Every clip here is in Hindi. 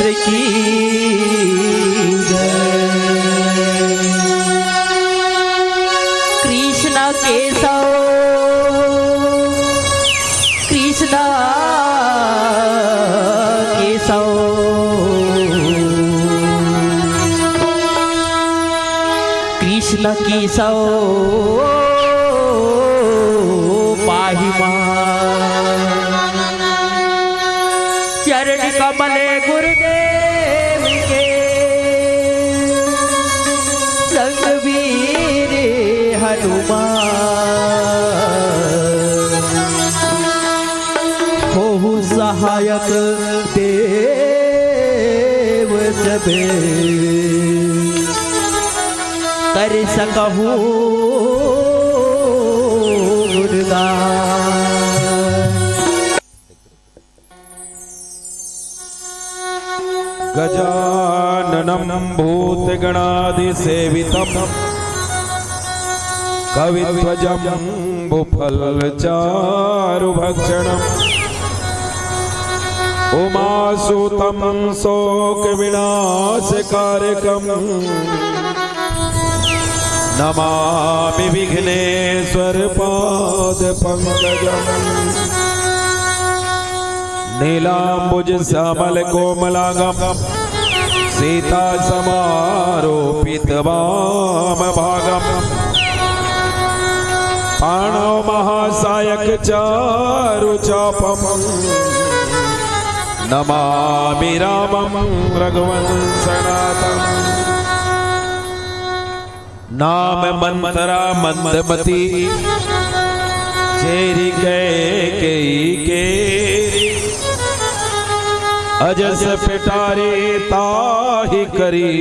रामचंद्र की कृष्ण केशव कृष्ण केशव कृष्ण केशव पाहि चरण कमले गुरुदेव के संग वीर हनुमान हो सहायक देव सबे कर सकहूँ गजाननं भूतगणाधिसेवितं कविध्वजम्बुफलचारुभक्षणम् उमासुतं शोकविनाशकारकम् नमामि विघ्नेश्वर पादपङ्कजम् नीलाम्बुज श्यामल कोमलांगम सीता समारोपित वाम भागम पाणव महासायक चारु चापम नमामि रामं रघुवंशनाथम नाम मंत्रा मंदमती चेरी के अजस पिटारे ताहि करी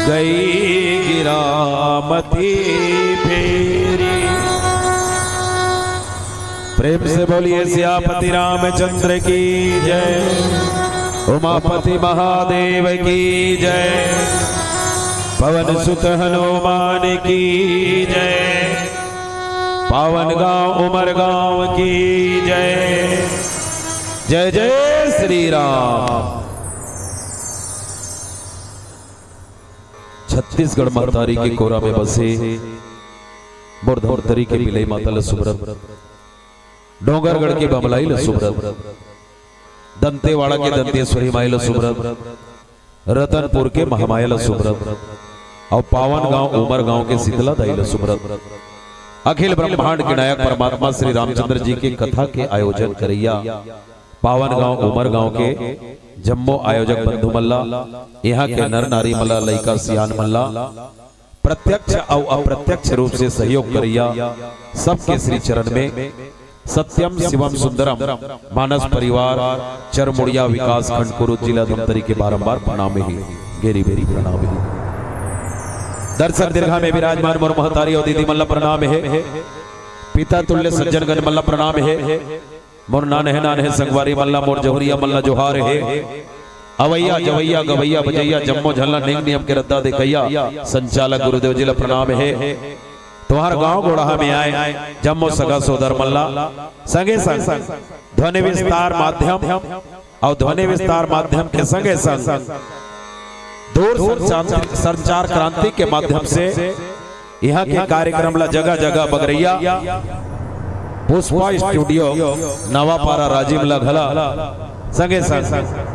गई गिरामती फेरी। प्रेम से बोलिए सियापति रामचंद्र की जय, उमापति महादेव की जय, पवन सुत हनुमान की जय, पावन गांव उमरगांव की जय। जय जय श्री राम। छत्तीसगढ़ महतारी के कोरा में बसे बोरधोरतरी के बिलई माता लसुब्रत, डोंगरगढ़ के बमलाई लसुब्रत, दंतेवाड़ा के दंतेश्वरी माई लसुब्रत, रतनपुर के महामाया लसुब्रत और पावन गांव उमर गांव के शीतला दाई लसुब्रत अखिल ब्रह्मांड के नायक परमात्मा श्री रामचंद्र जी के कथा के आयोजन करैया पावन गांव उमर गांव के जम्मो आयोजक बंधु मल्ला, यहाँ के नर नारी मल्ला, लइका सियान मल्ला, प्रत्यक्ष और अप्रत्यक्ष रूप से सहयोग करैया सबके श्री चरण में सत्यम शिवम सुंदरम मानस परिवार चरमुड़िया विकास खंड कुरुद जिला धमतरी के बारंबार प्रणाम ही गेरी बेरी प्रणाम ही। दर्शक दीर्घा में विराजमान मोर महतारी और दीदी मल्ला प्रणाम है, पिता तुल्य सज्जनगण मल्ला प्रणाम है, मोर नान है संगवारी मल्ला, मोर जहुरिया मल्ला जोहार है, अवैया जवैया गवैया बजैया जम्मो झल्ला नियम नियम के रद्दा देखैया संचालक गुरुदेव जिला प्रणाम है। तुम्हार गांव गोड़ाहा में आए जम्मो सगा सोदर मल्ला संगे संग ध्वनि विस्तार माध्यम और ध्वनि विस्तार माध्यम के संगे संग दूर संचार क्रांति के माध्यम से यहाँ के कार्यक्रम ला जगह जगह बगरैया पुष्पा स्टूडियो नवापारा राजीव लगला संगे संग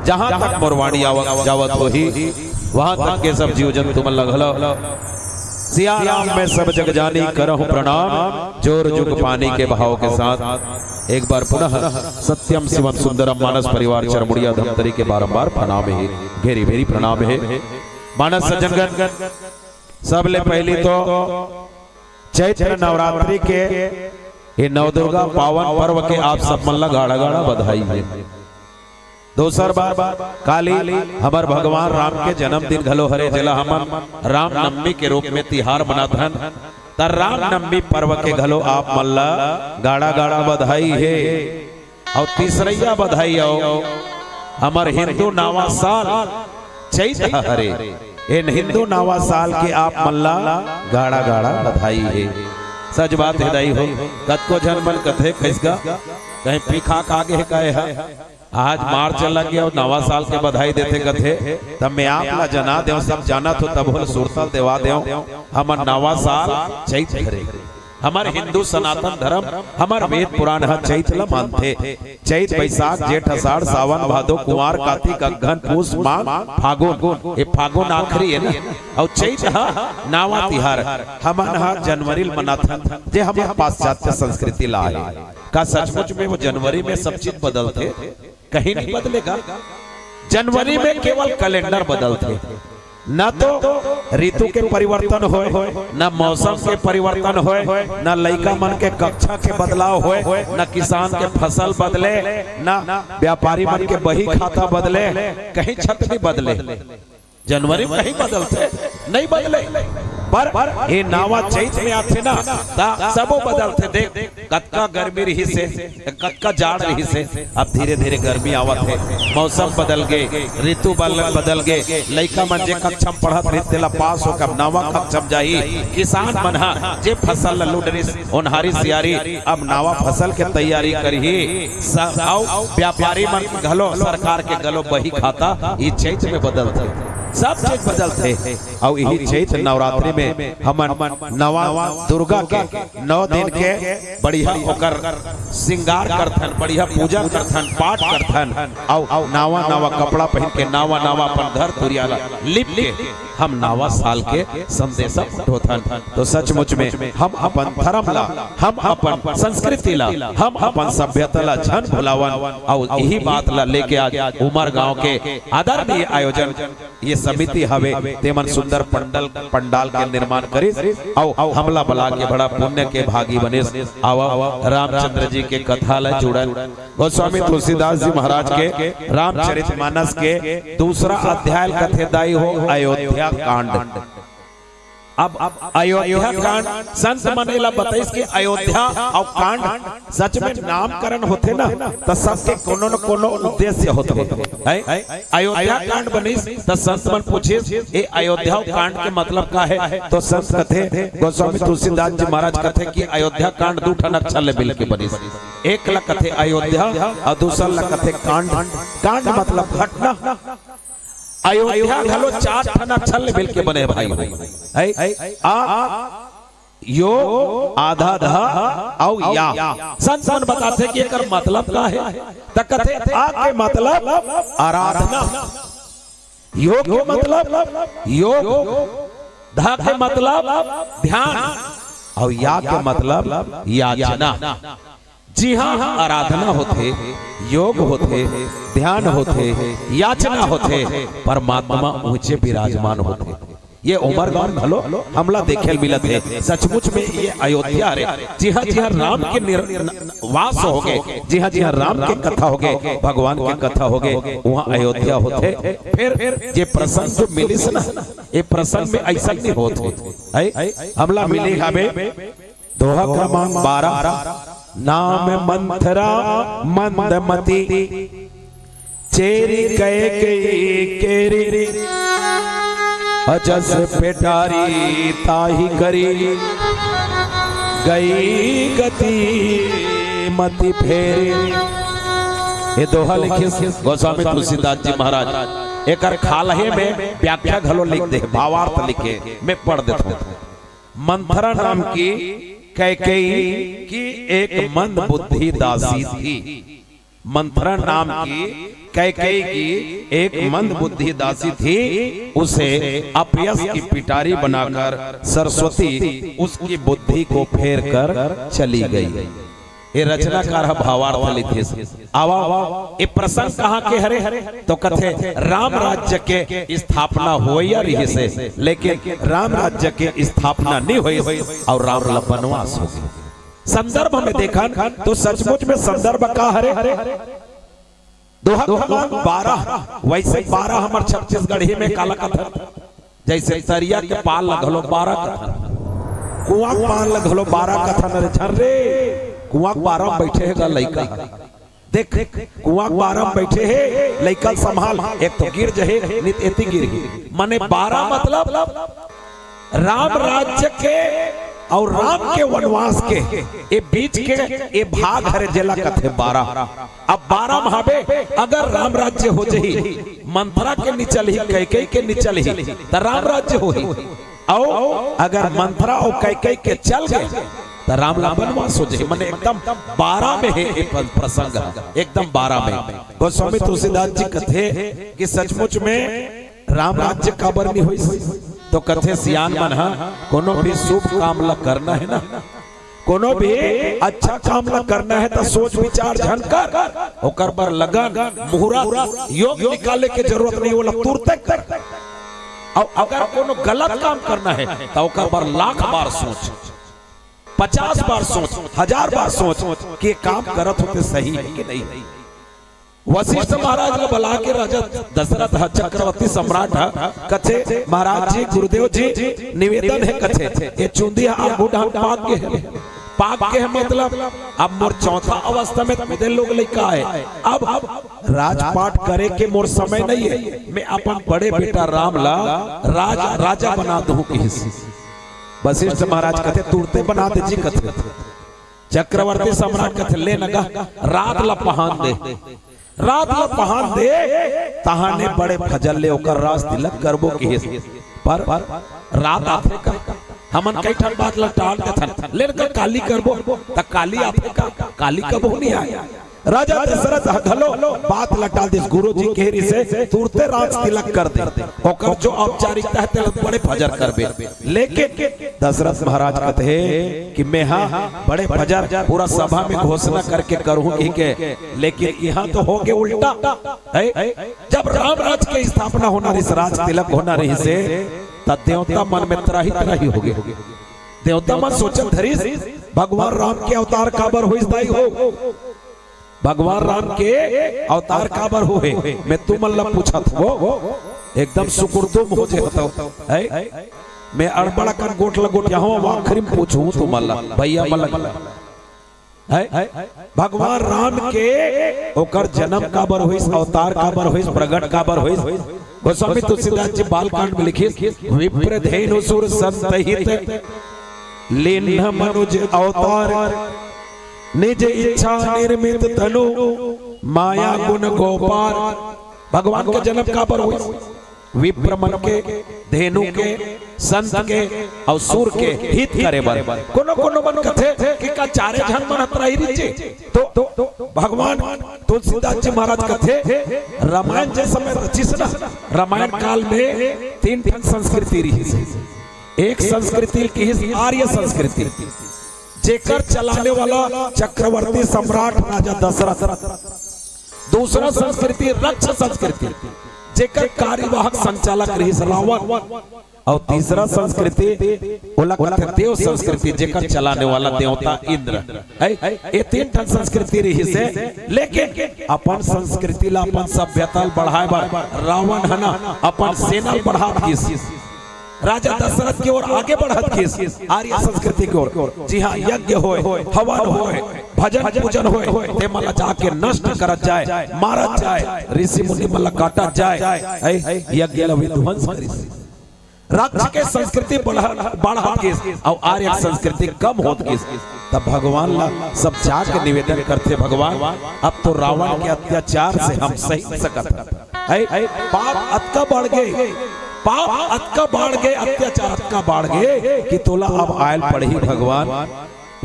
जहां तक मोरवाणी जावत हो ही वहां तक के सब जीव जंतु मन लगला। सिया राम में सब जग जानी करहूं प्रणाम, जोर जुग पानी के बहाव के साथ एक बार पुनः सत्यम शिवम सुंदरम मानस परिवार चरमुड़िया धमतरी के बारंबार प्रणाम है, घेरी भेरी प्रणाम है। मानस सज्जनगण सबले पहली तो चैत्र नवरात्रि के ये नवदुर्गा पावन पर्व के आप सब मल्ला गाड़ा गाड़ा बधाई है। दोसर बार काली हमार भगवान राम के जन्मदिन घलो हरे जिला हमन राम नवमी के रूप में तिहार मनाथन तर राम नवमी पर्व के घलो आप मल्ला गाड़ा गाड़ा बधाई है। और तीसरैया बधाई आओ हमार हिंदू नावा साल चैत हरे इन हिंदू नावा साल के आप मल्ला गाड़ा गाड़ा बधाई है। सच बात हिदाई हो कत को जनमन कथे खिसगा कहीं पीखा का आगे कहे है आज मार्च लग गया और नवा साल के बधाई देते कथे तब मैं आप ला जना दे सब जाना तो तब होल सुरतल देवा दे हमर नवा साल चैत करे हमारे हिंदू सनातन धर्म हमार वेद पुराण है चैत ला मानते चैत बैसाख जेठ आषाढ़ सावन भादो कुमार कार्तिक अगहन पूस माघ फागुन ये फागुन आखिरी है ना और चैत है नवा तिहार हमन हा जनवरी मनाथन जे हम पाश्चात्य संस्कृति लाए का सचमुच में वो जनवरी में सब चीज बदलते कहीं नहीं बदलेगा जनवरी में केवल कैलेंडर बदलते न तो ऋतु के परिवर्तन होए न मौसम के परिवर्तन होए न लइका मन के कक्षा के बदलाव होए न किसान के फसल बदले न व्यापारी मन के बही खाता बदले कहीं छत नहीं बदले जनवरी में कहीं बदलते नहीं बदले पर ये नावा चैत में आते ना सबो बदलते देख कतका गर्मी रही से कतका जाड़ रही से अब धीरे धीरे गर्मी आवत है मौसम बदल गए ऋतु बदल गए लइका मन जे कक्षा पढ़त रही तेला पास होकर नवा कक्षा जाई किसान मन हा जे फसल लुडरी ओनहारी सियारी अब नवा फसल के तैयारी करही आओ व्यापारी मन गलो सरकार के गलो बही खाता ये चैत में बदलते सब चीज बदलते और यही चैत नवरात्रि में हमन नवा दुर्गा के 9 दिन के बढ़िया होकर श्रृंगार करथन बढ़िया पूजा करथन पाठ करथन और नवा नवा कपड़ा पहन के नवा नवा अपन घर तुरियाला लिप के हम नवा साल के संदेश उठोथन तो सचमुच में हम अपन धर्म ला हम अपन संस्कृति ला हम अपन सभ्यता ला झन भुलावन और यही बात ला लेके आज उमर गांव के आदरणीय आयोजन ये समिति हवे तेमन सुंदर पंडाल के निर्माण करिस और हमला बला के बड़ा पुण्य के भागी बने आवा रामचंद्र जी के कथा ला जुड़ल गोस्वामी तुलसीदास जी महाराज के रामचरितमानस के दूसरा अध्याय कथेदाई हो अयोध्या कांड अब अयोध्या कांड संत मनेला बताइस कि अयोध्या और कांड सच में नामकरण होते ना तो सबके कोनो न कोनो उद्देश्य होते अयोध्या कांड बनिस तो संत मन पूछे ये अयोध्या कांड के मतलब का है तो संत कथे गोस्वामी तुलसीदास जी महाराज कथे कि अयोध्या कांड दू ठन अक्षर ले मिल के बनिस एक ला कथे अयोध्या और दूसरा ला कथे कांड कांड मतलब घटना अयोध्या घलो 4 ठन अक्षर ले मिल के बने भाई यो आधा धा और या संत मन बताते कि एकर मतलब का है त कथे आ के मतलब आराधना योग के मतलब योग धा के मतलब ध्यान और या के मतलब याचना जी हाँ आराधना होते योग होते ध्यान होते याचना होते परमात्मा ऊंचे विराजमान होते ये उमर गांव भलो हमला देखे मिलत है सचमुच में ये अयोध्या रे जी हाँ राम के वास हो गए जी हाँ राम के कथा हो गए भगवान के कथा हो गए वहाँ अयोध्या होते फिर ये प्रसंग जो मिलिस ना ये प्रसंग में ऐसा नहीं होते हमला मिली हमें दोहा क्रमांक 12 नाम मंथरा मंदमती चेरी कहे केरी अजस पेटारी ताही करी गई गति मति फेरी ये दोहा लिखे गोस्वामी तुलसीदास जी महाराज एकर खालहे में व्याख्या घलो लिख दे भावार्थ लिखे मैं पढ़ देता हूँ मंथरा नाम की कैकेयी की एक मंद बुद्धि दासी थी मंथरा नाम की कैकेयी की एक मंद बुद्धि दासी थी उसे अपयश की पिटारी बनाकर सरस्वती उसकी बुद्धि को फेर कर चली गई ये रचनाकार भावार्थ लिखे आवा ये प्रसंग कहाँ के हरे तो कथे राम राज्य के स्थापना हो या रही से लेकिन राम राज्य के स्थापना नहीं हुई और राम वनवास हो गई संदर्भ में देखा तो सचमुच में संदर्भ का हरे दोहा 12 वैसे 12 हमारे छत्तीसगढ़ी में काला कथन जैसे सरिया के पाल लगलो 12 कथन कुआं पाल लगलो 12 कथन रे झर रे कुआं 12 बैठे है लइका देख कुआं 12 बैठे है लइका संभाल एक तो गिर जहे नित एती गिर माने 12 मतलब राम राज्य के और राम के वनवास के ये बीच के ये भाग हरे जेला कथे 12। अब 12 महाबे अगर राम राज्य हो जही मंथरा के निचल ही कैकेयी के निचल ही तो राम राज्य हो ही, और अगर मंथरा और कैकेयी के चल गए तो राम ला वनवास हो जाए। मैंने एकदम 12 में है ये प्रसंग, एकदम 12 में। गोस्वामी तुलसीदास जी कथे कि सचमुच में राम राज्य काबर नहीं हुई तो कथे सियान मन कोनो भी शुभ काम ला करना है ना, कोनो भी अच्छा काम ला करना है तो सोच विचार झन कर ओकर पर लगन मुहूर्त योग निकाले के जरूरत नहीं, वो तुरते कर। और अगर कोनो गलत काम करना है तो ओकर पर लाख बार सोच, 50 बार सोच, 1000 बार सोच कि काम करत होते सही है कि नहीं। वशिष्ठ महाराज को बुला के राजा दशरथ चक्रवर्ती सम्राट कथे महाराज जी गुरुदेव जी निवेदन है कथे ये चुंदी पाक के है मतलब अब मोर चौथा अवस्था में खुदे लोग लिखा है, अब राजपाट करे के मोर समय नहीं है, मैं अपन बड़े बेटा राम ला राजा बना दूं किसी। वशिष्ठ महाराज कथे तुरते बना दे जी कथे। चक्रवर्ती सम्राट कथे ले लगा रात ला पहान दे, रात ला पहान दे तहाने बड़े फजल ले ओकर रास तिलक करबो के पर रात आथे का हमन कई ठन बात ला टाल देथन लेकर काली करबो त काली आथे का काली कबो नहीं आया। राजा दशरथ घलो बात लटा दे गुरु जी केरी से तुरते राज तिलक कर दे ओकर जो औपचारिकता है तिलक बड़े फजर करबे। लेकिन दशरथ महाराज कहते हैं कि मैं हाँ बड़े फजर पूरा सभा में घोषणा करके करूंगी के, लेकिन यहाँ तो हो गए उल्टा है। जब राम राज की स्थापना होना रही, राज तिलक होना रही से तब देवता मन में त्राही हो गए। देवता मन सोचन धरी भगवान राम के अवतार काबर हो, भगवान राम के अवतार काबर हुए मैं तुम अल्लाह पूछा था वो एकदम सुकुर्दुम हो जाता है। मैं अड़बड़ा कर गोट लगोट यहाँ आखिरी में पूछूं तुम अल्लाह भैया मलक है भगवान राम के ओकर जन्म काबर हुई, अवतार काबर हुई, प्रगट काबर हुई। गोस्वामी तुलसीदास जी बालकांड में लिखे विप्र धेनु सुर संत हित लीन मनुज अवतार निज इच्छा निर्मित तनु माया गुण गोपाल। भगवान के जन्म कहाँ पर हुई? विप्र मन के, धेनु के, संत के और सूर के हित करे बर कोनो कोनो मन कथे कि का चारे जन मन हतराई रिचे तो भगवान तुलसीदास जी महाराज कथे रामायण जे समय रचिस ना, रामायण काल में 3 संस्कृति रही। एक संस्कृति की आर्य संस्कृति जेकर चलाने वाला चक्रवर्ती सम्राट राजा दशरथ, दूसरा संस्कृति रक्ष संस्कृति जेकर कार्यवाहक संचालक रही रावण, और तीसरा संस्कृति देव संस्कृति जेकर चलाने वाला देवता इंद्र है। ये 3 संस्कृति रही से, लेकिन अपन संस्कृति ला अपन सभ्यता बढ़ाए रावण है ना अपन सेना बढ़ा राजा दशरथ की ओर आगे बढ़त के आर्य संस्कृति की ओर। जी हाँ, यज्ञ होए, हवन होए, भजन पूजन होए, ते मला जाके नष्ट करत जाए, मारत जाए, ऋषि मुनि मला काटत जाए, यज्ञ ला विध्वंस करी। राज्य के संस्कृति बढ़त के और आर्य संस्कृति कम होत के। तब भगवान ला सब जाके निवेदन करते, भगवान अब तो रावण के अत्याचार से हम सही सकत है, पाप अतका बढ़ गए, पाप अतका बढ़ गए, अत्याचार अतका बढ़ गए कि तोला अब आयल पढ़ी भगवान।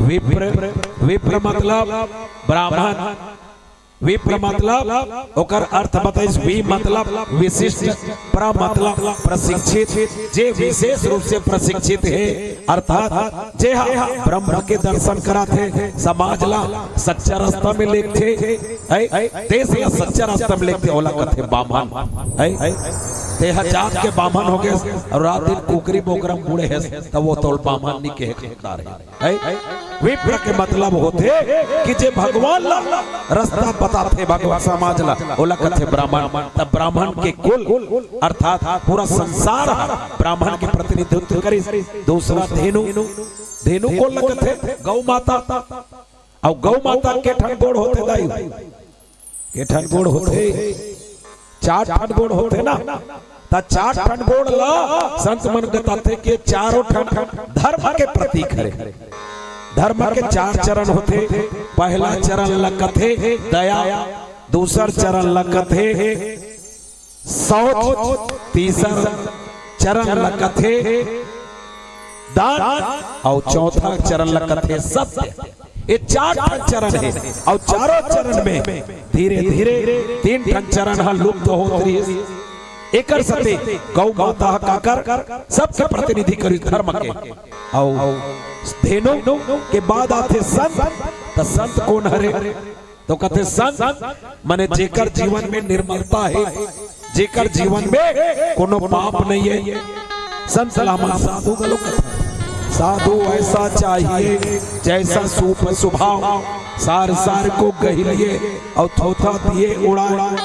विप्र मतलब ब्राह्मण, विप्र मतलब ओकर अर्थ बताइस, वी मतलब विशिष्ट, प्र मतलब प्रशिक्षित, जे विशेष रूप से प्रशिक्षित है अर्थात जे ब्रह्म के दर्शन कराते, समाज ला सच्चा रास्ता में लेते देश या सच्चा रास्ता में लेते ओला कथे बामन है। तेहा जात के बामन हो गए और रात दिन कुकरी बोकरम बूढ़े है तब वो तोल बामन नहीं के हकदार है। विप्र के मतलब होते कि जे भगवान ला रास्ता बताते भगवान समाज ला ओला कथे ब्राह्मण। तब ब्राह्मण के कुल अर्थात पूरा संसार ब्राह्मण के प्रतिनिधित्व करी। दूसरा धेनु, धेनु को लगते गौ माता, और गौ माता के ठनगोड़ होते दाई के ठनगोड़ होते 4 ठनगोड़ होते ना, ता 4 ठन गोड़ ला संत मन बताते कि चारों ठन धर्म के प्रतीक है। धर्म के 4 चरण होते। पहला चरण लकथे दया, दूसरा चरण लकथे शौच, तीसरा चरण लकथे दान और चौथा चरण लकथे सत्य। ये 4 चरण है और चारों चरण में धीरे धीरे 3 चरण लुप्त होते। एक सते गौ माता काकर सबके प्रतिनिधि करी धर्म के और धेनु के बाद आते संत। तो संत कौन हरे? तो कहते संत माने जेकर जीवन में निर्मलता है, जेकर जीवन में कोनो पाप नहीं है। संत सलामत साधु गलो साधु ऐसा चाहिए जैसा सूप स्वभाव, सार सार को गहिलिए और थोथा दिए उड़ाए।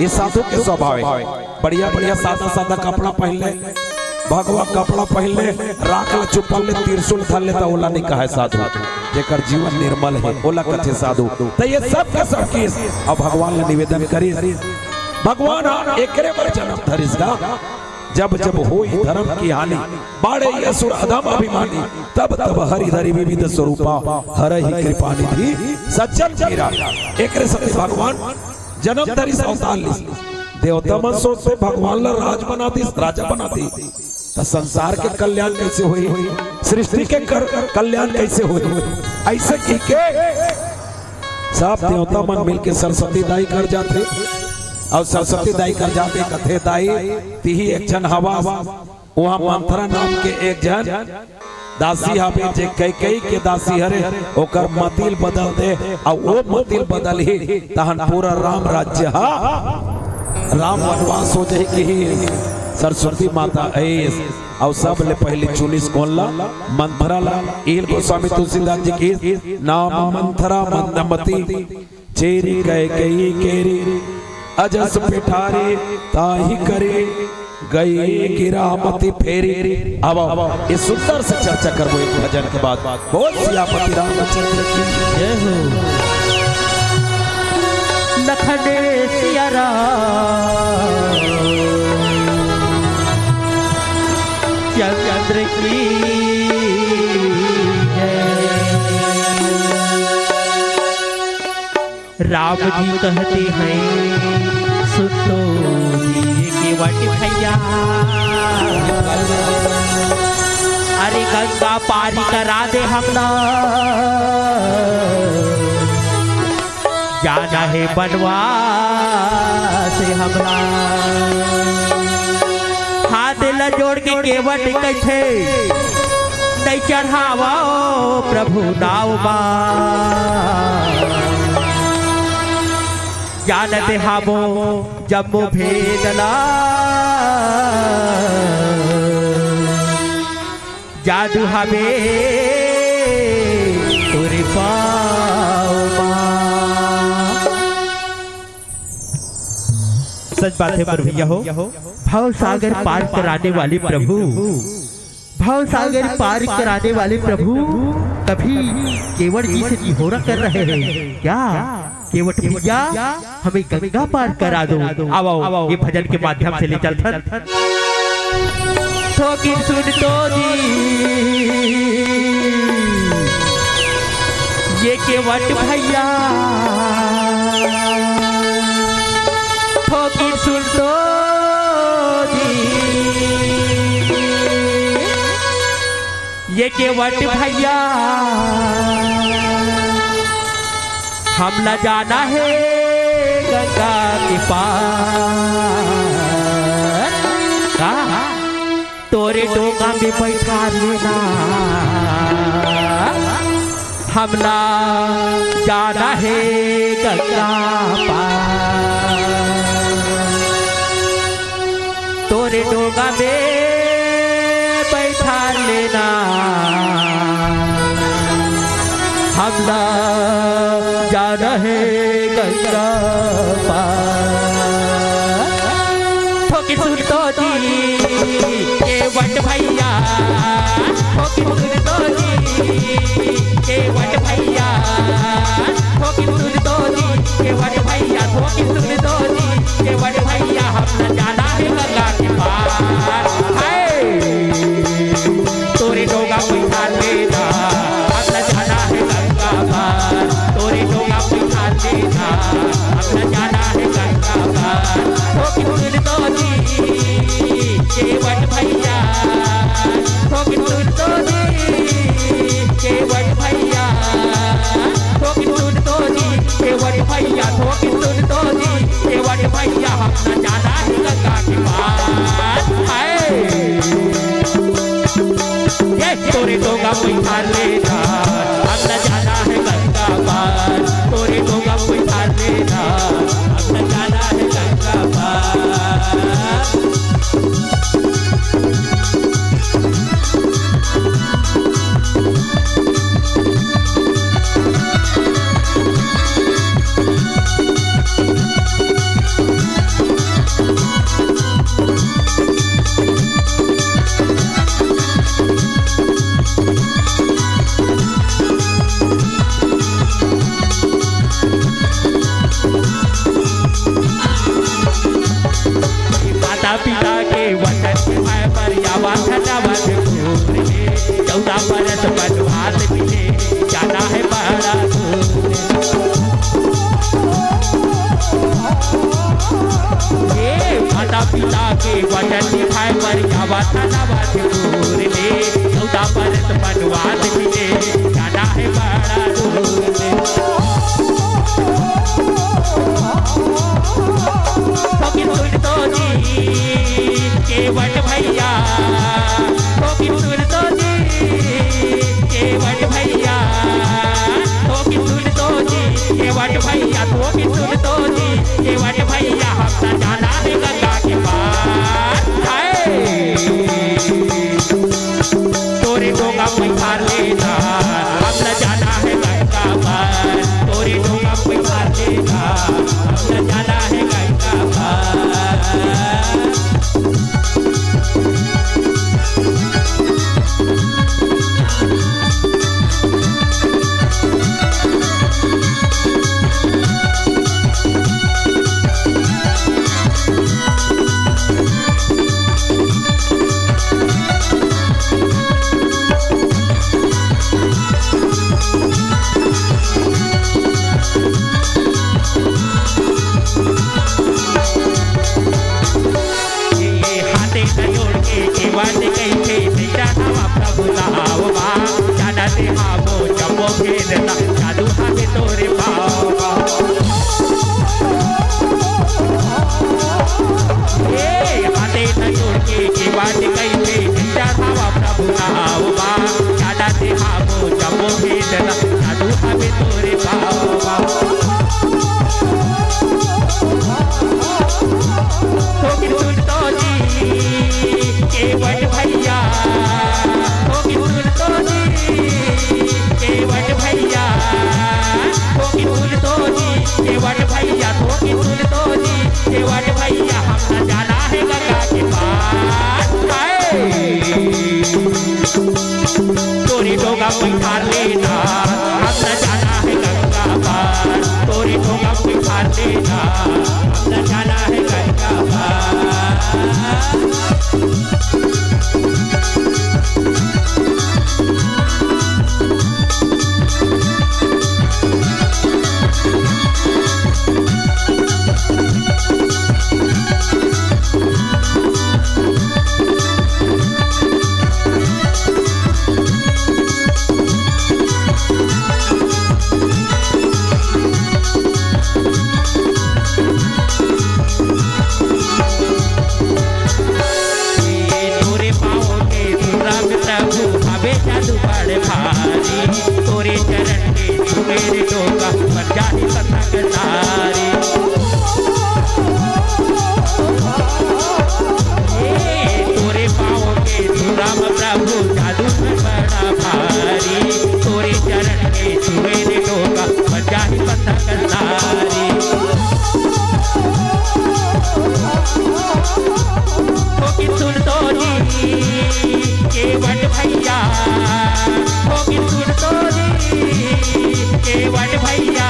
ये साधु के स्वभाव है। बढ़िया बढ़िया सादा सादा कपड़ा पहन ले, भगवा कपड़ा पहन ले, राख ल चुपल ले, त्रिशूल धर ले, तो ओला नहीं कहे साधु। जेकर जीवन निर्मल है ओला कथे साधु। तो ये सब के सब की अब भगवान ने निवेदन करी, भगवान एकरे पर जन्म धरिसगा। जब जब होई धर्म की हानि, बाड़े असुर अधम अभिमानी, तब तब हरि धरि विविध स्वरूपा, हरहि कृपा निधि सज्जन मेरा। एकरे सत्य भगवान जन्म धरिस अवतार ली। देवता मन सोचते भगवान ला राज बनाती, राजा बनाती। तो संसार के कल्याण कैसे हुई, सृष्टि के कल्याण कैसे हुई? ऐसे की के सब देवता मन मिलके सरस्वती दाई कर जाते और सरस्वती दाई कर जाते कथे दाई तिही एक जन हवा वहां मंथरा नाम के एक जन दासी हवे जे कई के दासी हरे ओकर मतिल बदल दे और वो मतिल बदल ही तहन पूरा राम राज्य हा राम वनवास हो जाए कि सरस्वती माता ऐस और सब ले पहले चुनिस कौन ला मंथरा ला। इल गोस्वामी तुलसीदास जी की नाम मंथरा मंदमती चेरी कह गई केरी अजस पिठारे ताही करे गई गिरामती फेरी। अब इस सुंदर से चर्चा करबो एक भजन के बाद। बोल सियापति रामचंद्र की जय हो। लखने सिया रामचंद्र की जय। राम जी कहते हैं सुनो केवट भैया, अरे गंगा पारी करा दे हमला, जाना है बनवास हमरा। हाथ ल जोड़ के केवट कैथे नहीं चढ़ावा प्रभु नाव बा, जानत हामो जम्मो भेदला, जादू हमें तुरे पाओ। सच बात है प्रभु यहो, भाव सागर पार कराने वाले प्रभु, भाव सागर पार कराने वाले प्रभु कभी केवट जी से निहोरा कर रहे हैं क्या? केवट भैया हमें गंगा पार करा दो। आओ ये भजन के माध्यम से ले चलते। ठोकिन सुन तो जी ये केवट भैया, ठोकिन सुन तो जी ये केवट भैया, हम न जाना है गंगा के पार, तोरे डोंगा में बैठा लेना, हम न जाना है गंगा पार, तोरे डोंगा में बैठा लेना, हम न जाना है गंगा पार। ठोकी सुन तो जी केवट भैया, ठोकी सुन तो जी केवट भैया, ठोकी सुन तो जी केवट भैया, ठोकी सुन तो जी केवट भैया, हम न जाना है गंगा के पार। पिता के वचन निभाए मर्यादा धन्यवाद पूरे 14 बरस वनवास बीते जाना है बड़ा दूर। माता पिता के वचन निभाए मर्यादा धन्यवाद पूरे 14 बरस वनवास बीते जाना है बड़ा दूर। केवट भैया सुन तो जी केवट भैया सुन तो जी केवट भैया सुन तो जी केवट भैया हम न जाना है गंगा के पार तोरे डोंगा पैसा लेना हम न जाना है गंगा पार तोरे डोंगा पैसा लेना हम न जाना है गंगा पार। जादू हाथे तोरे बाबा हाथे न जोड़ के बात कैसे हवा प्रभु नावा जादा से हावो जबो भेदना जादू हाथे तोरे बाबा सुन तो जी केवट भैया सुन तो जी केवट भैया सुन तो जी केवट भैया सुन तो जी केवट भैया हम न जाना है गंगा के पार तोरी डोंगा पैसा लेना हम न जाना है गंगा पार तोरी डोंगा पैसा लेना हम न जाना है गंगा पार। जादू बड़े भारी तोरे चरण के मेरे डोंगा बन जाए पतंग तारी तोरे पाँव के राम प्रभु जादू बड़ा भारी तोरे चरण के मेरे डोंगा बन जाए पतंग तारी सुन तो जी केवट भैया सुन तो जी केवट भैया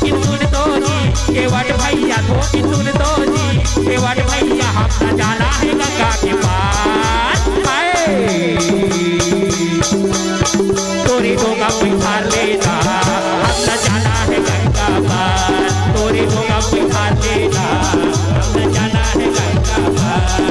सुन तो जी केवट भैया सुन तो जी केवट भैया हम न जाना है गंगा के पार तोरी डोंगा पैसा लेना हम न जाना है गंगा पार तोरी डोंगा पैसा लेना हम न जाना है गंगा पार।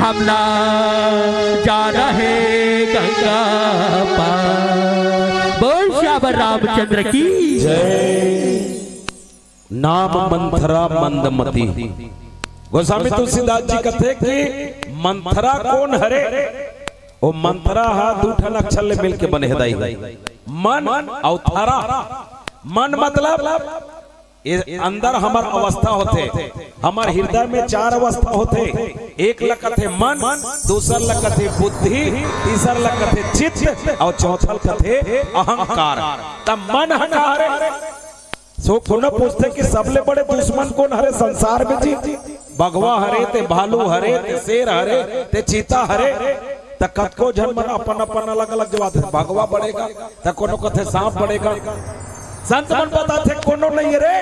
हम ना जा रहे गंगा पार। बोल श्याम रामचंद्र की जय। नाम मंथरा मंदमती। गोस्वामी तुलसीदास जी कहते कि मंथरा कौन हरे? ओ मंथरा हा दूठन अक्षर ले मिलके बने हदाई मन और थरा। मन मतलब ये अंदर हमार अवस्था होते, हमार हृदय में 4 अवस्था होते। एक लकत है मन, दूसर लकत है बुद्धि, तीसर लकत है चित्त और चौथा लकत है अहंकार। तब मन हरे सो कोनो पूछते कि सबले बड़े दुश्मन कौन हरे संसार में जी? बगवा हरे ते भालू हरे ते शेर हरे ते चीता हरे। त कतको जन मन अपन अपन अलग अलग जवाब है। भगवा बढ़ेगा त कोनो कथे सांप बढ़ेगा। संत मन बताते कोनो नहीं रे,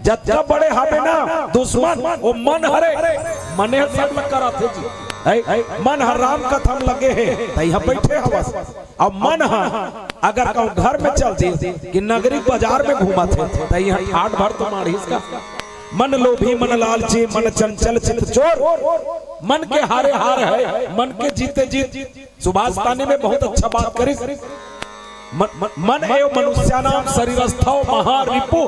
जत्ता बड़े हमें ना दुश्मन वो मन हरे। मने सब लग कर आते जी मन हराम कथम लगे है तैया बैठे हवस। अब मन अगर कहूँ घर में चल दी कि नगरी बाजार में घूमा थे तैया ठाट भर तुम्हारी इसका। मन लोभी मन लालची मन चंचल चित चोर। मन के हारे हार है, मन के जीते जीत। सुभाष तानी में बहुत अच्छा बात करी। मन एवं मनुष्यानाम शरीरस्थो महारिपु।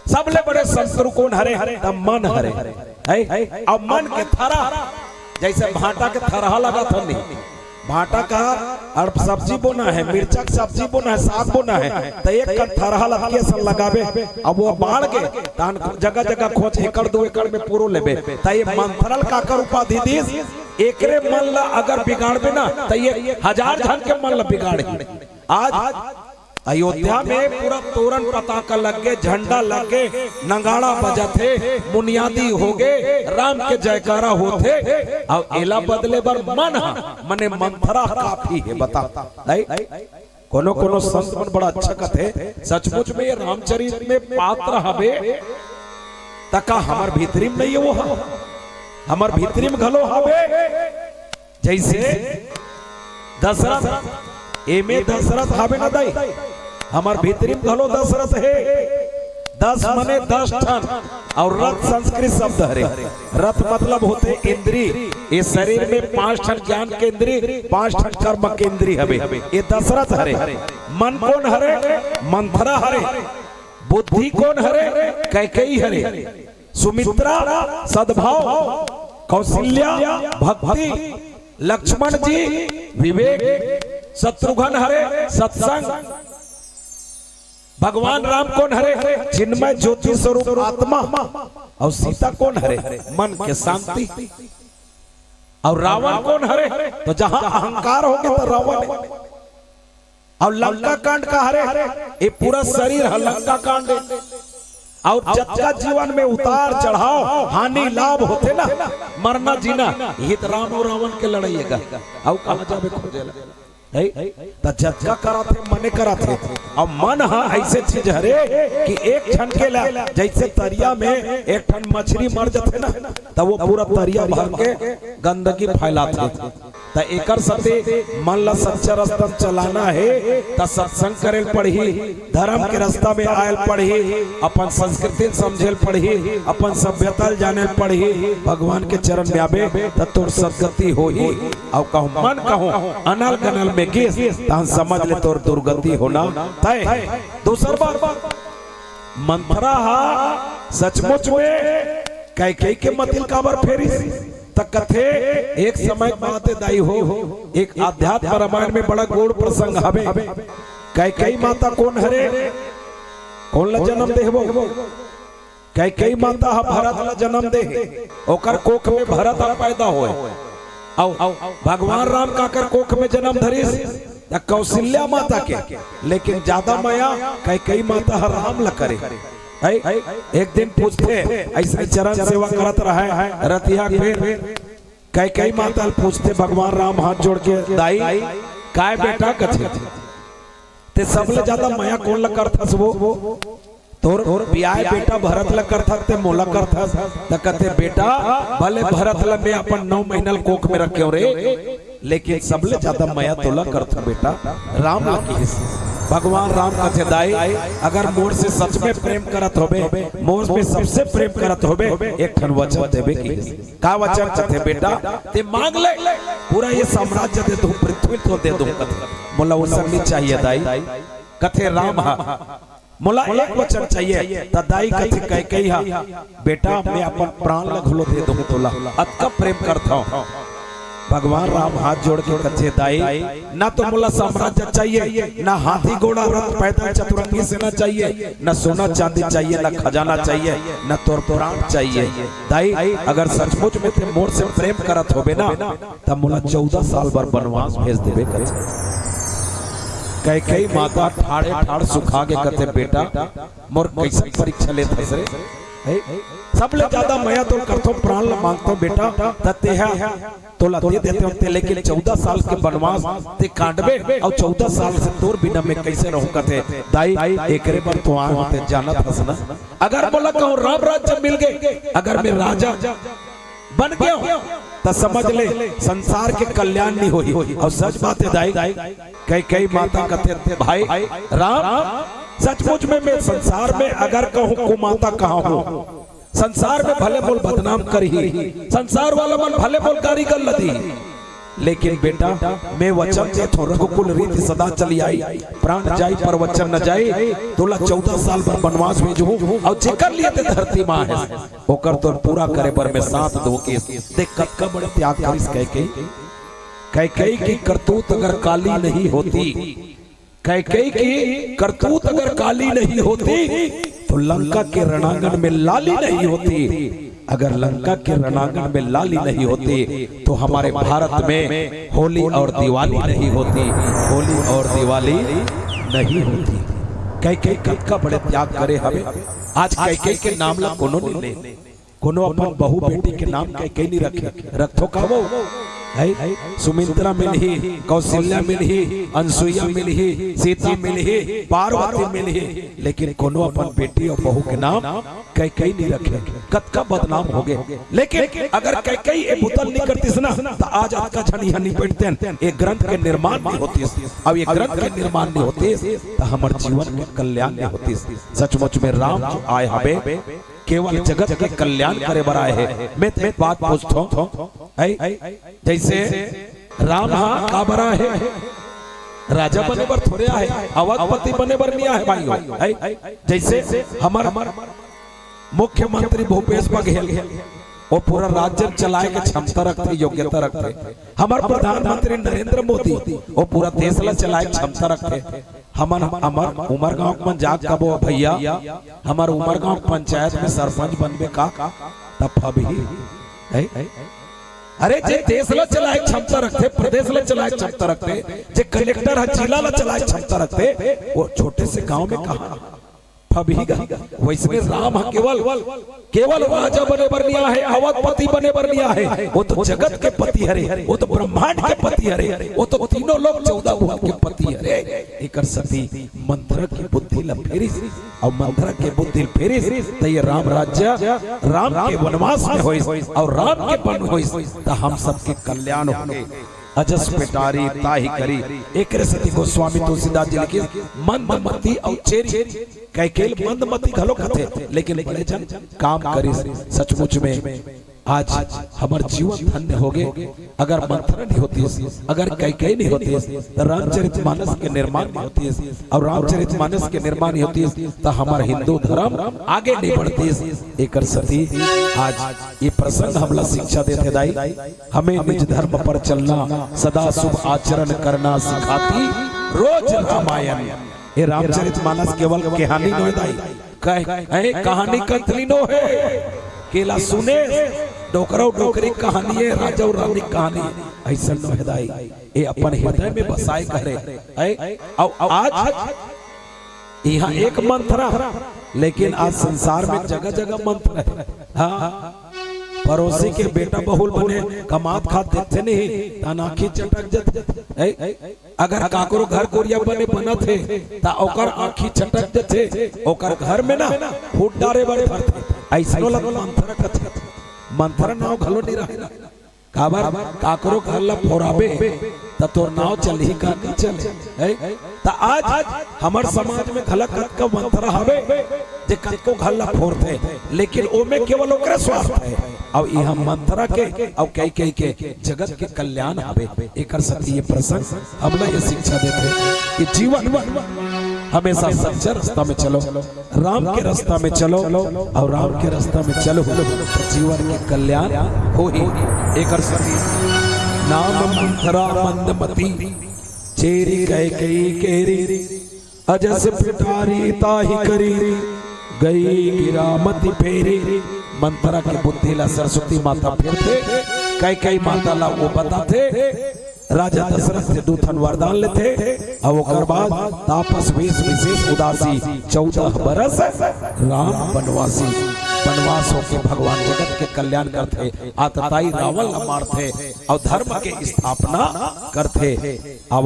सबले बड़े शत्रु कौन हरे? तब मन हरे। अब मन के थरा जैसे भाटा के थरहा लगा था नहीं, भाटा का और सब्जी बोना है, मिर्चा की सब्जी बोना है, साग बोना है तो एक का थरहा लगे सब लगाबे। अब वो बाढ़ के तान जगह जगह खोज 1-2 एकड़ में पूरो लेबे त ये मंथरल काकर उपाधि दीस। एकरे मन ला अगर बिगाड़बे ना तो ये 1000 जन के मन ला बिगाड़े। आज अयोध्या में पूरा तोरण पताका लग गए, झंडा लग गए, नगाड़ा बजते, बुनियादी हो गए, राम के जयकारा होते। अब एला बदले बर मन मने मंथरा काफी है। बता कोनो कोनो संत मन बड़ा अच्छा कथे सचमुच में ये रामचरित में पात्र हवे तका हमर भीतरी में नहीं वो हमर भीतरी में घलो हवे। जैसे दशरथ एमे दशरथ हवे न दाई, हमार भीतरी में घलो दशरथ है। 10 मने 10 ठन और रथ संस्कृत शब्द हरे। रथ मतलब होते इंद्री। इस शरीर में 5 ठन ज्ञान के इंद्री, 5 ठन कर्म के इंद्री हवे। ये दशरथ हरे। मन कौन हरे? मंथरा हरे। बुद्धि कौन हरे? कैकेयी हरे। सुमित्रा सद्भाव, कौशल्या भक्ति, लक्ष्मण जी विवेक, शत्रुघ्न हरे सत्संग। भगवान राम कौन हरे? चिन्मय ज्योति स्वरूप आत्मा। और सीता कौन हरे? मन के शांति। और रावण कौन हरे? तो जहां अहंकार हो गया तो रावण है। और लंका कांड का हरे? ये पूरा शरीर है लंका कांड। और जत्का जीवन में उतार चढ़ाव हानि लाभ होते ना, मरना जीना हित राम और रावण के लड़ाइएगा। और कहां जाबे खोजेला जत्का कराते मने कराते। अब मन ऐसे चीज हरे कि एक क्षण के ला जैसे तरिया में एक ठन मछली मर जाते ना तब वो पूरा तरिया भर के गंदगी फैलाते। त एकर सते मन ला सच्चा रास्ता चलाना है त सत्संग करेल पढ़ी, धर्म के रास्ता में आयल पढ़ी, अपन संस्कृति समझेल पढ़ी, अपन सभ्यता जाने पढ़ी, भगवान के चरण में आबे त तोर सदगति होही। और कहूं मन कहूं अनल गनल में गिस तान समझ ले तोर दुर्गति होना तय। दूसर बात मंथरा सचमुच में कैकेयी के मतिल काबर फेरी तक कथे। एक समय बात दाई हो, एक आध्यात्म रामायण में बड़ा गौड़ प्रसंग हवे। कैकेयी माता कौन हरे? कौन ला जन्म देहबो? कैकेयी माता भरत ला जन्म दे। ओकर कोख में भरत पैदा होए। और भगवान राम काकर कोख में जन्म धरिस कौशल्या माता के। लेकिन ज्यादा माया कैकेयी माता राम ला करे। एक दिन पूछते ऐसे चरण सेवा करत रहे रतिया पे। कैकेयी माता पूछते भगवान राम हाथ जोड़ के दाई काय बेटा कथे ते सबले ज्यादा माया कौन ला करथस? वो तोर बियाह बेटा भरत ला करथा ते मोला करथस। त कथे बेटा भले भरत ला मैं अपन 9 महीना कोख में रखे रे, लेकिन सबले ज्यादा माया तोला करथा बेटा राम ला की। भगवान राम कथे दाई अगर मोर से सच में प्रेम करत होबे, मोर पे सबसे प्रेम करत होबे, एक ठन वचन देबे की का वचन कथे बेटा ते मांग ले पूरा ये साम्राज्य दे दूं, पृथ्वी तो दे दूं कथे। मोला वो सब नहीं चाहिए दाई कथे राम हा, मोला एक वचन चाहिए त दाई कथे कह कही हा बेटा मैं अपन प्राण लगलो दे दूं तोला, अतका प्रेम करता हूं। भगवान राम हाथ जोड़ के कथे दाई ना तो मोला साम्राज्य चाहिए, ना हाथी घोड़ा रथ पैदल चतुरंगी सेना चाहिए, ना सोना चांदी चाहिए, ना खजाना चाहिए, ना तोर प्राण चाहिए। दाई अगर सचमुच में ते मोर से प्रेम करत होबे ना तब मोला 14 साल बार वनवास भेज देबे करे। कई माता ठाड़े ठाड़ सुखा के कथे बेटा मोर कैसे परीक्षा लेत हस रे, सबले ज्यादा मैं तो करतो प्राण ला मांगतो बेटा तते है तोला दे देते होते, लेकिन 14 साल के वनवास ते काटबे और 14 साल से तोर बिना में कैसे रहूं कथे। दाई एकरे पर तो आ होते जानत हस ना, अगर बोला कहूं राम राज्य मिल गए, अगर मैं राजा बन गया तो समझ ले संसार के कल्याण नहीं होई। और सच बात है दाई कई माता कथे भाई राम सचमुच में मैं संसार में अगर कहूं कुमाता कहां हूं, संसार में भले बोल बदनाम करी, संसार वाला मन भले बोल कारीगर लदी, लेकिन बेटा मैं वचन दे थो रघुकुल रीति सदा चली आई, प्राण जाई पर वचन न जाई, तोला 14 साल पर वनवास भेजू और जेकर लिए ते धरती मां है ओकर तो पूरा करे पर मैं साथ दो के देख कक्का बड़े त्याग करिस कई की करतूत अगर काली नहीं होती, कई की करतूत अगर काली नहीं होती तो लंका के रणांगण में लाली नहीं होती, अगर लंका के रणांगण में लाली नहीं होती तो हमारे भारत में होली और दिवाली नहीं होती, होली और दिवाली नहीं होती। कई कक्का बड़े त्याग करे हमें आज कई के नाम ला कोनो नहीं ले, कोनो अपन बहू बेटी के नाम कई नहीं रखे रखो का वो है सुमित्रा मिलही, कौशल्या मिलही, अनसुईया मिलही, सीता मिलही, पार्वती मिलही, लेकिन कोनो अपन बेटी और बहू के नाम कई नहीं रखे, कतका बदनाम हो गए। लेकिन अगर कई ये बुतल नहीं करती ना तो आज का झनी हनी बैठते हैं, एक ग्रंथ के निर्माण नहीं होती, अब ये ग्रंथ के निर्माण नहीं होते तो हमारे जीवन के कल्याण नहीं होती। सचमुच में राम जो आए हवे केवल जगत के कल्याण करे बर आए है। मैं बात पूछता हूं जैसे राम हाँ का बरा है, राजा बने बर थोड़े आए, अवधपति बने बर नहीं आए भाई। जैसे हमार मुख्यमंत्री भूपेश बघेल वो पूरा राज्य चलाए के क्षमता रखते, योग्यता रखते। हमारे प्रधानमंत्री नरेंद्र मोदी वो पूरा देश ला चलाए क्षमता रखते। हमार उमरगांव में जाग कबो भैया हमार उमरगांव पंचायत में सरपंच बनबे का तब भी अरे जे देश ला चलाए क्षमता रखते, प्रदेश ला चलाए क्षमता रखते, जे कलेक्टर है जिला ला चलाए क्षमता रखते, वो छोटे से गांव में कहा वैसे राम केवल राजा बने बर नहीं है, अवधपति बने बर नहीं है, वो तो जगत के पति हरे, वो तो ब्रह्मांड के पति हरे, वो तो तीनों लोग 14 भुवन के पति हरे। एकर सती मंथरा की बुद्धि ला फेरिस और मंथरा के बुद्धि फेरिस तो ये राम राज्य राम के वनवास में होइस और राम के वन होइस तो हम सबके कल्याण होंगे। अजस पेटारी ताही करी एक सती गोस्वामी तुलसीदास जी लिखे मंदमती और चेरी कैकेल मंदमती घलो कथे, लेकिन बड़े जन काम करी। सचमुच में आज हमारे जीवन धन्य हो गए। अगर मंथरा नहीं होती, अगर कैकेयी नहीं होती तो रामचरितमानस के निर्माण नहीं होती, और रामचरितमानस के निर्माण नहीं होती तो हमारा हिंदू धर्म आगे नहीं बढ़ती। एक सती आज ये प्रसंग हमला शिक्षा देते दाई, हमें निज धर्म पर चलना, सदा शुभ आचरण करना सिखाती रोज रामायण। ये रामचरितमानस केवल कहानी नो दाई, कहानी कथली नो है, केला सुने डोकरा डोकरी कहानी है, राजा और रानी कहानी ऐसा नो है दाई। ये अपन हृदय में बसाए करे। आज यहाँ एक मंथरा, लेकिन आज संसार में जगह जगह मंत्र है। हाँ, पड़ोसी के बेटा बहुल बने कमात खात देखते नहीं तानाखी चटक जते। अगर काकरो घर कोरिया बने बना थे ता ओकर आँखी चटक जते, ओकर घर में ना फूट डारे बड़े भरते। ऐसा लग मंथरा कथे, मंथरा नाव घलो नहीं रहे। काबर काकरो घरला फोराबे त तोर नाव चलही का नहीं चले है त आज हमर समाज में खलक का मंत्र हवे जे कतको घरला फोरथे लेकिन ओमे केवल ओकरे स्वार्थ है अब ई हम मंत्र के अब कई के जगत के कल्याण हवे एकर सती ये प्रसंग हमला ये शिक्षा देते कि जीवन हमेशा सच्चे रास्ता में चलो, राम के रास्ता में चलो और राम के रास्ता में चलो जीवन के कल्याण हो ही। एक नाम मंथरा मंदमती चेरी गए कई केरी अजस पिटारी ताही करी गई गिरामती फेरी। मंथरा के बुद्धि ला सरस्वती माता फिरते कई माता ला वो बताते राजा दशरथ से दूथन वरदान लेते और ओकर बाद तापस वेश विशेष उदासी 14 बरस राम बनवासी बनवास होके भगवान जगत के कल्याण करते आतताई रावण ला मारते और धर्म के स्थापना करते। अब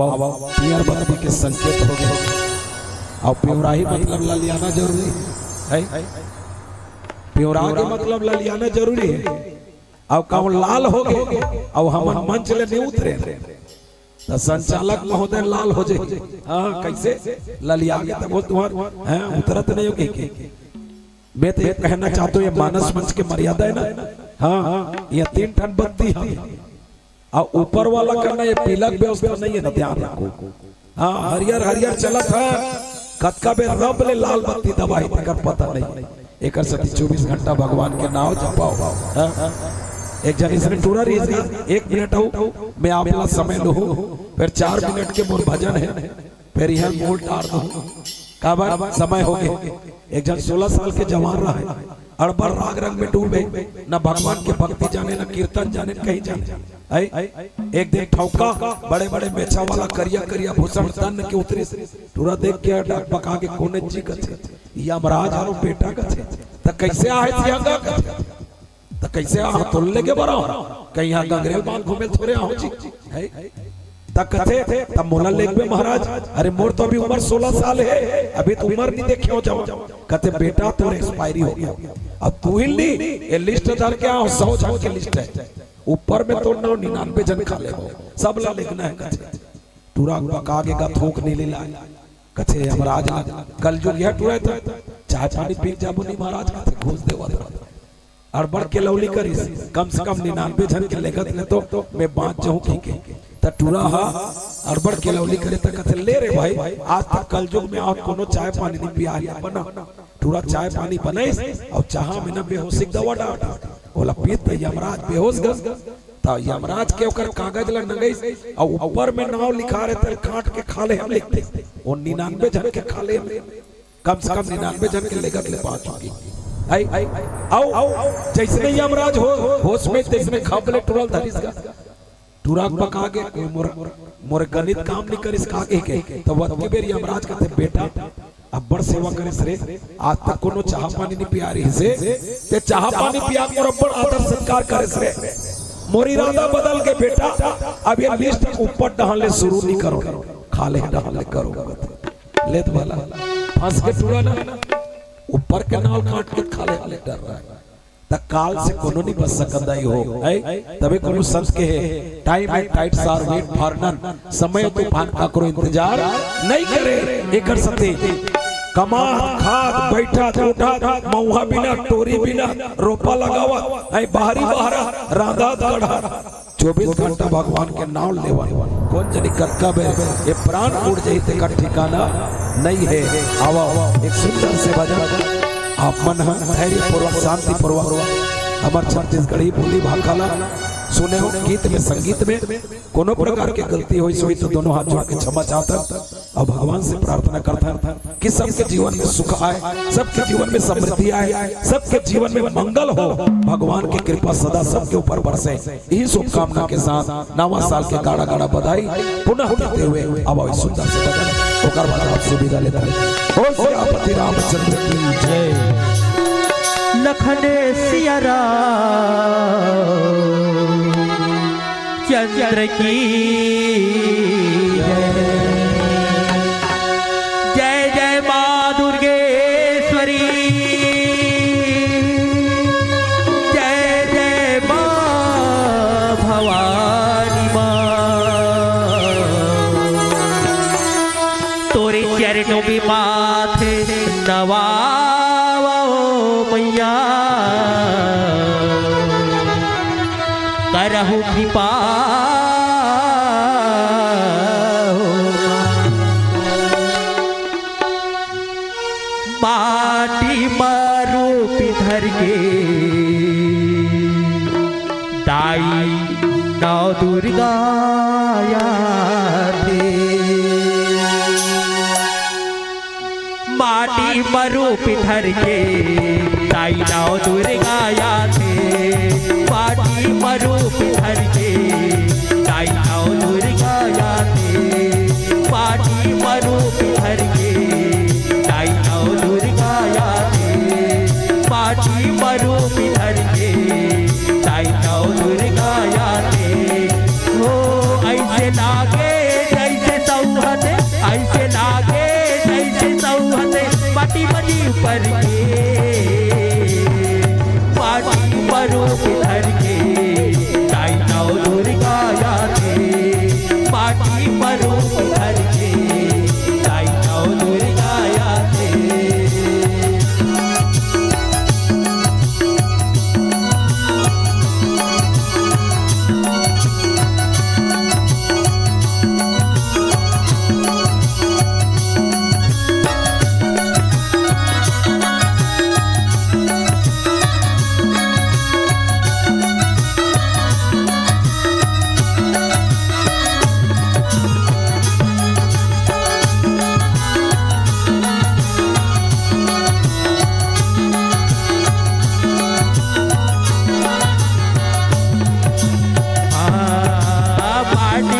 पियर बत्ती के संकेत हो गए और प्योराही मतलब ललियाना जरूरी है, प्योरा के मतलब ललियाना जरूरी है। अब कौन लाल हो गए और हम मंच ले नहीं उतरे तो संचालक महोदय लाल हो जाए। हाँ कैसे ललिया के तब तुम्हार हैं उतरत नहीं होगी। मैं तो ये कहना चाहता हूँ ये मानस मंच के मर्यादा है ना। हाँ ये 3 टन बत्ती है और ऊपर वाला करना ये पीलक व्यवस्था नहीं है ना, ध्यान रखो। हाँ हरियर हरियर चला था कतका बे रब ले लाल बत्ती दबाई तक पता नहीं। एक 24 घंटा भगवान के नाम जपाओ। एक जन इसने टूरा रही 1 मिनट हो मैं आपला समय लो फिर 4 मिनट के मोर भजन है फिर यह मोल टार दो काबर समय हो गए। एक जन 16 साल के जवान रहा है अड़बड़ राग रंग में डूबे न भगवान के भक्ति जाने न कीर्तन जाने कहीं जाने। एक देख ठौका बड़े बड़े मेचा वाला करिया करिया भूषण तन के उतरे टूरा देख के डाक बका के कोने जी कथे यमराज आरो बेटा कथे त कैसे आए सिंगा कथे तो कैसे आ तुल लेके बड़ा कहीं यहाँ गंगरेल बांध घूमे थोड़े आओ जी तक कथे तब मोला लेक में महाराज अरे मोर तो अभी उम्र 16 साल है अभी तो उम्र नहीं देखे हो जाओ कहते बेटा तो एक्सपायरी हो गया अब तू ही नहीं ये लिस्ट डाल के आओ 100 जन की लिस्ट है ऊपर में तो 99 जन खा ले सब ला लिखना है कहते टूरा बका के का थूक नहीं ला कहते महाराज कल जो यह टूरा था चाय पानी पी जाबो नहीं महाराज कहते घूस देवा अड़बड़ के लौली करी कम से कम 99 जन के लेखत ले तो मैं बात जाऊं की त टूरा हा अड़बड़ के लौली करे त कहते ले रे भाई आज तक कल युग में और कोनो चाय पानी नहीं पिया बना टूरा चाय पानी बनाई और चाह में न बेहोशी दवा डाट बोला पीत यमराज बेहोश गस त यमराज के ओकर कागज ल नगई और ऊपर में नाम लिखा रहे त काट के खा ले हम लिखते वो 99 जन के खा ले कम से कम 99 जन के लेखत ले पाँच होगी। आओ जैसे यमराज हो होश में तैसने खाबले टूरल धरिस का टूरा पका के कोई मोर गणित काम नहीं करिस कागे के तो वत के बेर यमराज कहते बेटा अब बड़ सेवा करिस रे आज तक कोनो चाह पानी नहीं पिया रही से ते चाह पानी पिया मोर बड़ आदर सत्कार करिस रे मोर इरादा बदल के बेटा अब ये लिस्ट ऊपर डालने शुरू नहीं करो खाले डालने करो लेत वाला फंस के टूरा ना ऊपर के नाल काट के खाले वाले डर रहा है त काल से कोनो नहीं बच सकता ही हो तबे कोनो संत के time and tides are wait for none समय तूफान का करो इंतजार नहीं करे एकर सते कमा खाद बैठा उठा मौहा बिना टोरी बिना रोपा लगावा आई बाहरी बहारा रांधा गढ़ा 24 घंटा भगवान के नाम लेवा कौन जनी कक्का बे ये प्राण उड़ जाई ते का ठिकाना नहीं है। आवा एक सुंदर से भजन आप मन धैर्य पूर्वक शांति पूर्वक हमार छत्तीसगढ़ी बोली भाखाला सुने हो गीत में संगीत में कोनो प्रकार की गलती हुई सोई तो दोनों हाथ जोड़ के क्षमा चाहता और भगवान से प्रार्थना करता कि सबके जीवन में सुख आए, सबके जीवन में समृद्धि आए, सबके जीवन में मंगल हो, भगवान की कृपा सदा सबके ऊपर बरसे। यही शुभकामना के साथ नवा साल के गाड़ा गाड़ा बधाई पुनः देते हुए अब सुंदर से बदल ओकर बाद आपसे विदा लेता है। ओ सियापति रामचंद्र की जय। लखन सिया चंद्र की जय जय माँ दुर्गेश्वरी जय जय माँ भवानी। चरणों में माथे नवाओ मैया करहु कृपा माटी मरूप धर के दाई नौ दुर्गा थे माटी मरूप धर के दाई नौ दुर्गा थे माटी मरूप धर के दाई नौ दुर्गा थे माटी मरूप धर के दाई नौ दुर्गा थे माटी मरूप धर के दाई नौ दुर्गा थे हो ऐसे लागे जैसे सौहत ऐसे लागे जैसे सौहत माटी बनी पर के माटी मरूप धर के दाई नौ दुर्गा थे माटी मरूप धर के दाई नौ दुर्गा थे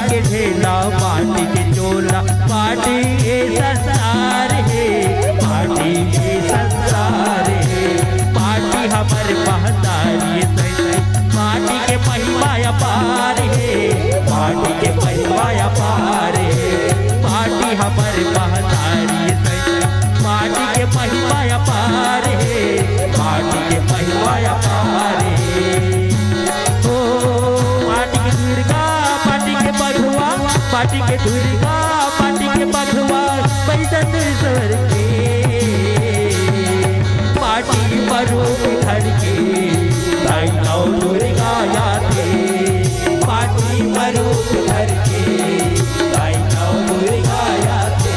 माटी के चोला माटी के संसार है माटी के संसार है माटी हमर महतारी माटी के महिमा अपार है माटी के महिमा अपार है माटी हमर महतारी माटी के महिमा अपार है माटी के महिमा अपार है माटी के दुर्गा माटी के बधुआ माटी के दुर्गा माटी के बधुआ पैदल सर के माटी मरूप धर के दाई नौ दुर्गा थे माटी मरूप धर के दाई नौ दुर्गा थे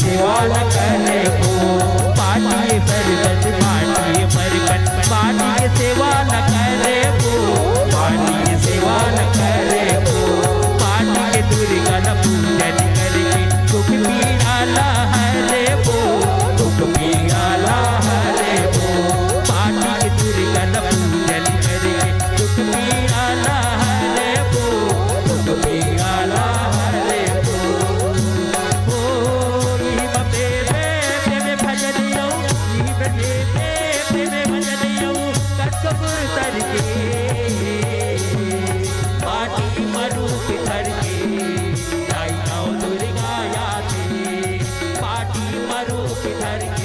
सेवा न करे वो पाटी सरगत पाटी मरकन पाटी के सेवा न करे वो पाटी के सेवा न करे वो पाटी के दुर्गा न पूजन करके दुख पीड़ा ला हरे वो दुख पीड़ा ला हरे वो पाटी के दुर्गा न पूजन करके दुख पीड़ा ला हरे वो दुख पीड़ा ला हरे वो ई बपे पे भजन यो ई बपे पे भजन यो कटपुर तर के पाटी मरु के तर के आई आओ दुर्गा याते पाटी मरु के तर के